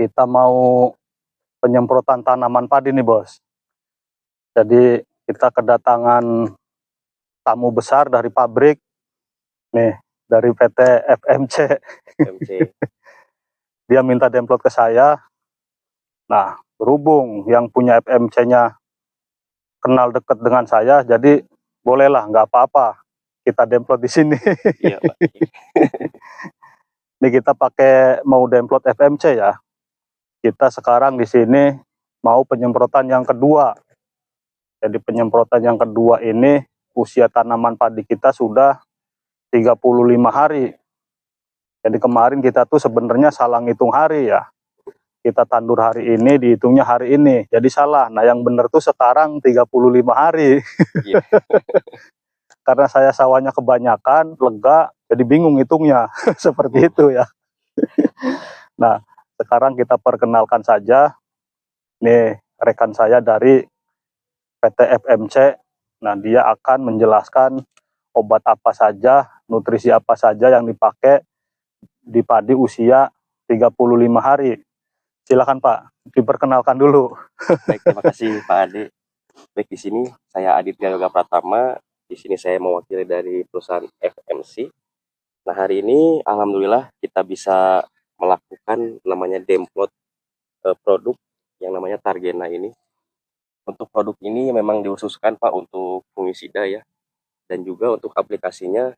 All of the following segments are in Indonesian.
Kita mau penyemprotan tanaman padi nih bos. Jadi kita kedatangan tamu besar dari pabrik nih, dari PT FMC. Dia minta demplot ke saya. Nah, berhubung yang punya FMC-nya kenal dekat dengan saya, jadi bolehlah, nggak apa-apa kita demplot di sini. Iya, Pak. Ini kita mau demplot FMC ya. Kita sekarang di sini mau penyemprotan yang kedua. Jadi penyemprotan yang kedua ini usia tanaman padi kita sudah 35 hari. Jadi kemarin kita tuh sebenarnya salah ngitung hari ya. Kita tandur hari ini, dihitungnya hari ini. Jadi salah. Nah yang benar tuh sekarang 35 hari. Iya. Karena saya sawahnya kebanyakan, lega, jadi bingung hitungnya. Seperti itu ya. Nah sekarang kita perkenalkan saja. Nih rekan saya dari PT FMC. Nah dia akan menjelaskan obat apa saja, nutrisi apa saja yang dipakai di padi usia 35 hari. Silakan Pak, diperkenalkan dulu. Baik, terima kasih Pak Ade. Baik, di sini saya Aditya Yoga Pratama. Di sini saya mewakili dari perusahaan FMC. Nah, hari ini alhamdulillah kita bisa melakukan namanya demplot produk yang namanya Targena ini. Untuk produk ini memang dikhususkan Pak untuk fungisida ya. Dan juga untuk aplikasinya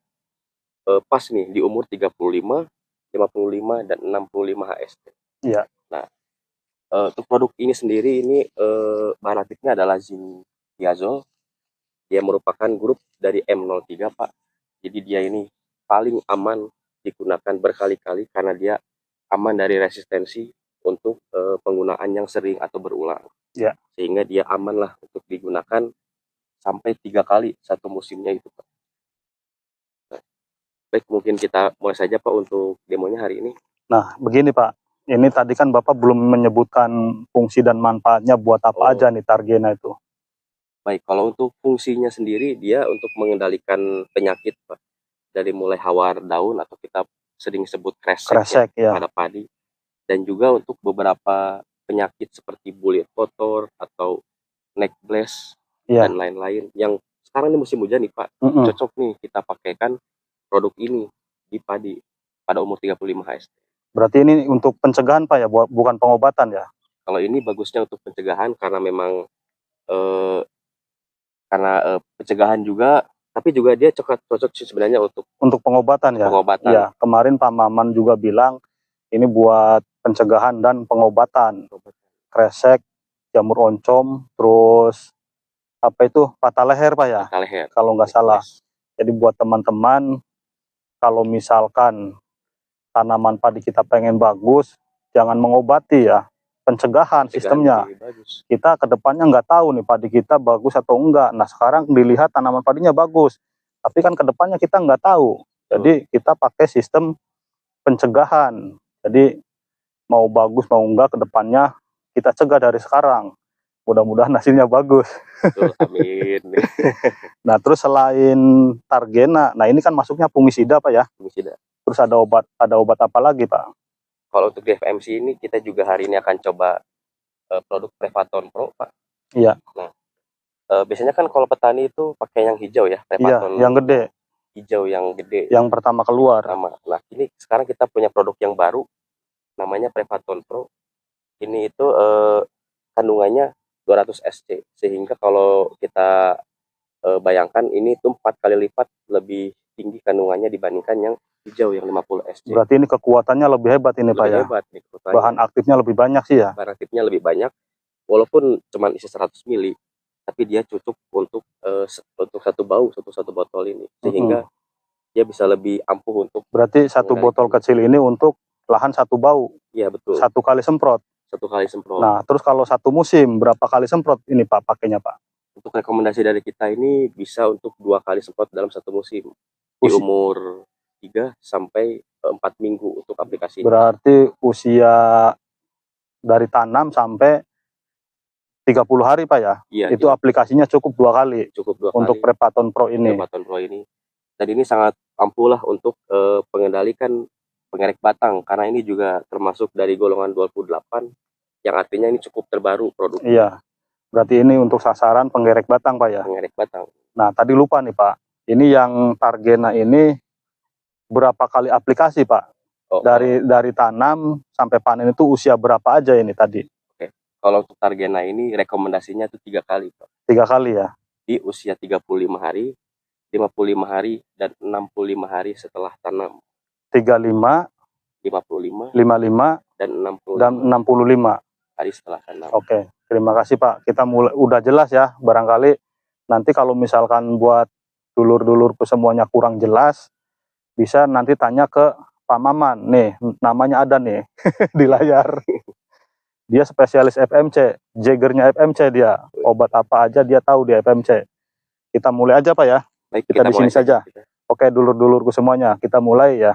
pas nih di umur 35, 55 dan 65 HST. Iya. Nah, untuk produk ini sendiri ini bahan aktifnya adalah zinc-thiazole. Dia merupakan grup dari M03 Pak. Jadi dia ini paling aman digunakan berkali-kali karena dia aman dari resistensi untuk penggunaan yang sering atau berulang. Ya. Sehingga dia aman lah untuk digunakan sampai 3 kali satu musimnya itu Pak. Nah, baik, mungkin kita mulai saja Pak untuk demonya hari ini. Nah begini Pak, ini tadi kan Bapak belum menyebutkan fungsi dan manfaatnya buat apa aja nih Targena itu. Baik, kalau untuk fungsinya sendiri dia untuk mengendalikan penyakit Pak. Dari mulai hawar daun atau kita sering sebut kresek ya, pada padi. Dan juga untuk beberapa penyakit seperti bulir kotor atau neck blast dan lain-lain. Yang sekarang ini musim hujan nih Pak, cocok nih kita pakaikan produk ini di padi pada umur 35 HST. Berarti ini untuk pencegahan Pak ya, bukan pengobatan ya? Kalau ini bagusnya untuk pencegahan karena memang pencegahan juga, tapi juga dia cocok sih sebenarnya untuk pengobatan ya. Pengobatan. Iya, kemarin Pak Maman juga bilang ini buat pencegahan dan pengobatan. Kresek, jamur oncom, terus apa itu patah leher Pak ya? Patah leher. Kalau nggak salah. Jadi buat teman-teman kalau misalkan tanaman padi kita pengen bagus, jangan mengobati ya. Pencegahan sistemnya. Kita kedepannya nggak tahu nih padi kita bagus atau enggak. Nah sekarang dilihat tanaman padinya bagus, tapi kan kedepannya kita nggak tahu. Jadi kita pakai sistem pencegahan. Jadi mau bagus mau enggak kedepannya kita cegah dari sekarang. Mudah-mudahan hasilnya bagus. Betul, amin. Nah terus selain Targena, nah ini kan masuknya fungisida Pak ya? Fungisida. Terus ada obat apa lagi Pak? Kalau untuk di FMC ini kita juga hari ini akan coba produk Prevaton Pro Pak. Iya. Nah biasanya kan kalau petani itu pakai yang hijau ya, Prevaton. Iya, yang gede. Hijau yang gede. Yang pertama keluar. Nah ini sekarang kita punya produk yang baru, namanya Prevaton Pro. Ini itu kandungannya 200 SC, sehingga kalau kita bayangkan ini tuh 4 kali lipat lebih tinggi kandungannya dibandingkan yang hijau yang 50 SC. Berarti ini kekuatannya lebih hebat ini Pak ya? Lebih hebat nih kekuatannya. Bahan aktifnya lebih banyak sih ya? Bahan aktifnya lebih banyak, walaupun cuma isi 100 mili, tapi dia cukup untuk satu botol ini, sehingga dia bisa lebih ampuh untuk. Berarti satu botol kecil ini untuk lahan 1 bau? Iya betul. 1 kali semprot? 1 kali semprot. Nah terus kalau 1 musim berapa kali semprot ini Pak pakainya Pak? Untuk rekomendasi dari kita ini bisa untuk 2 kali semprot dalam 1 musim. Di umur 3 sampai 4 minggu untuk aplikasi. Berarti usia dari tanam sampai 30 hari Pak ya? Iya. Itu aplikasinya cukup 2 kali? Cukup 2 kali. Untuk Prevaton Pro ini? Prevaton Pro ini. Dan ini sangat ampuh lah untuk mengendalikan pengerek batang, karena ini juga termasuk dari golongan 28 yang artinya ini cukup terbaru produk Iya. Berarti ini untuk sasaran penggerek batang, Pak ya. pengerek batang. Nah, tadi lupa nih, Pak. Ini yang Targena ini berapa kali aplikasi, Pak? Oh, Dari tanam sampai panen itu usia berapa aja ini tadi? kalau untuk Targena ini rekomendasinya itu 3 kali, Pak. 3 kali ya. Di usia 35 hari, 55 hari, dan 65 hari setelah tanam. 35, 55, 55, dan 65 dan 65 hari setelah tanam. Oke, terima kasih Pak. Kita mulai udah jelas ya. Barangkali nanti kalau misalkan buat dulur-dulurku semuanya kurang jelas, bisa nanti tanya ke Pak Maman. Nih, namanya ada nih di layar. Dia spesialis FMC, Jagernya FMC dia. Obat apa aja dia tahu di FMC. Kita mulai aja Pak ya. Baik, Kita di sini mulai saja. Oke, dulur-dulurku semuanya, kita mulai ya.